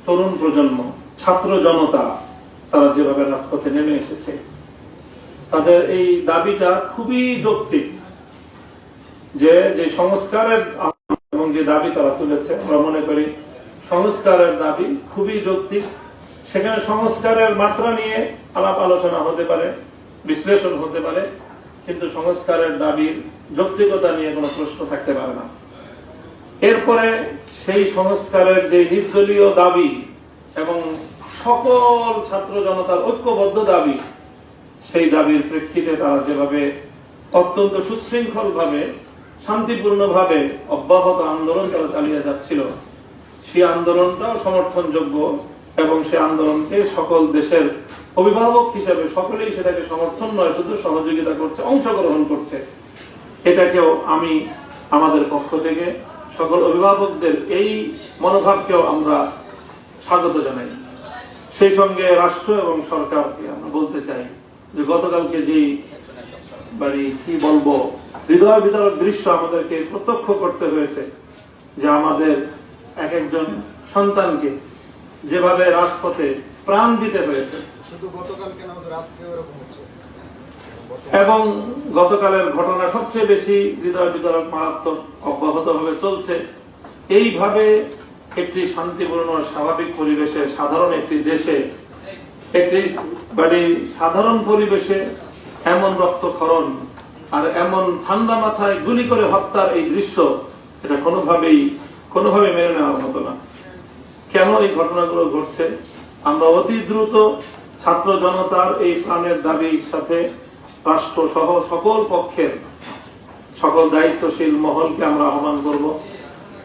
তরুণ প্রজন্ম, ছাত্র জনতা, তারা যেভাবে রাজপথে নেমে এসেছে, তাদের এই দাবিটা খুবই যৌক্তিক। যে সংস্কারের এবং যে দাবি তারা তুলেছে, আমরা মনে করি সংস্কারের দাবি খুবই যৌক্তিক। সেখানে সংস্কারের মাত্রা নিয়ে আলাপ আলোচনা হতে পারে, বিশ্লেষণ হতে পারে, কিন্তু সংস্কারের দাবির যৌক্তিকতা নিয়ে কোনো প্রশ্ন থাকতে পারে না। এরপরে সেই সংস্কারের যে নির্দলীয় দাবি এবং সকল ছাত্র জনতার ঐক্যবদ্ধ দাবি, সেই দাবির প্রেক্ষিতে তারা যেভাবে অত্যন্ত সুশৃঙ্খল ভাবে, শান্তিপূর্ণ ভাবে অব্যাহত আন্দোলন তারা চালিয়ে যাচ্ছিল, সেই আন্দোলনটাও সমর্থনযোগ্য এবং সেই আন্দোলনকে সকল দেশের অভিভাবক হিসেবে সকলেই সেটাকে সমর্থন নয়, শুধু সহযোগিতা করছে, অংশগ্রহণ করছে। এটাকেও আমি আমাদের পক্ষ থেকে সকল অভিভাবকদের এই মনোভাবকেও আমরা স্বাগত জানাই। সেই সঙ্গে রাষ্ট্র এবং সরকারকে আমরা বলতে চাই যে গতকালকে যেই কি বলবো হৃদয় বিদারক দৃশ্য আমাদেরকে প্রত্যক্ষ করতে হয়েছে, যে আমাদের এক একজন সন্তানকে যেভাবে রাজপথে প্রাণ দিতে হয়েছে, এবং গতকালের ঘটনা সবচেয়ে বেশি হৃদয় বিদারক, মারাত্মক, অব্যাহত ভাবে চলছে। এইভাবে একটি শান্তিপূর্ণ স্বাভাবিক পরিবেশে, সাধারণ একটি দেশে, একটি সাধারণ পরিবেশে এমন রক্তক্ষরণ আর এমন ঠান্ডা মাথায় গুলি করে হত্যার এই দৃশ্য, এটা কোনোভাবে মেনে নেওয়ার মতো না। কেন এই ঘটনাগুলো ঘটছে? আমরা অতি দ্রুত ছাত্র জনতার এই প্রাণের দাবির সাথে রাষ্ট্র সহ সকল পক্ষের সকল দায়িত্বশীল মহলকে আমরা আহ্বান করব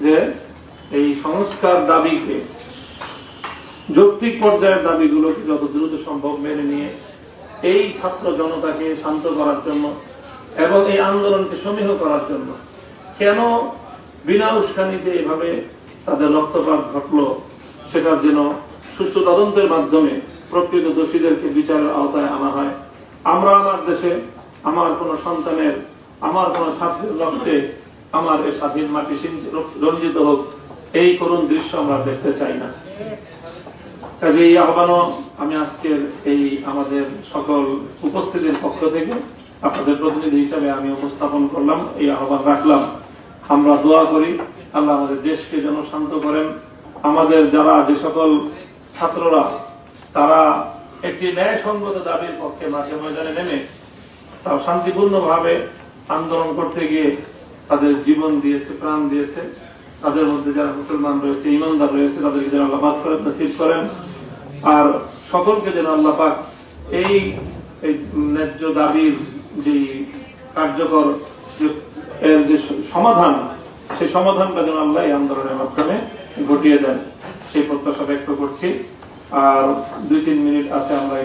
যে এই সংস্কার দাবিকে, যৌক্তিক পর্যায়ের দাবিগুলোকে যত দ্রুত সম্ভব মেনে নিয়ে এই ছাত্র জনতাকে শান্ত করার জন্য এবং এই আন্দোলনকে সমীহ করার জন্য, কেন বিনা উস্কানিতে এভাবে তাদের রক্তপাত ঘটলো, সেটার যেন সুষ্ঠু তদন্তের মাধ্যমে প্রকৃত দোষীদেরকে বিচারের আওতায় আনা হয়। আমরা আমার দেশে আমার কোন সন্তানের, আমার কোন ছাত্রের রক্তে আমার এই স্বাধীন মাটি রঞ্জিত হোক, এই করুণ দৃশ্য আমরা দেখতে চাই না। কাজে এই আহ্বানও আমি আজকের এই আমাদের সকল উপস্থিতির পক্ষ থেকে আপনাদের প্রতিনিধি হিসাবে আমি উপস্থাপন করলাম, এই আহ্বান রাখলাম। আমরা দোয়া করি আল্লাহ আমাদের দেশকে যেন শান্ত করেন। আমাদের যারা যে সকল ছাত্ররা তারা একটি ন্যায়সঙ্গত দাবির পক্ষে মাঠে ময়দানে নেমে তারা শান্তিপূর্ণ ভাবে আন্দোলন করতে গিয়ে তাদের জীবন দিয়েছে, প্রাণ দিয়েছে, তাদের মধ্যে যারা মুসলমান রয়েছে, ইমানদার রয়েছে, তাদেরকে যেন আল্লাহ মাফ করেন, নসিব করেন। আর সকলকে যেন আল্লাহ পাক এই ন্যায্য দাবির যে কার্যকর এর যে সমাধান, সেই সমাধানটা যেন আল্লাহ এই আন্দোলনের মাধ্যমে ঘটিয়ে দেন, সেই প্রত্যাশা ব্যক্ত করছি। আর 2-3 মিনিট আছে, আমরা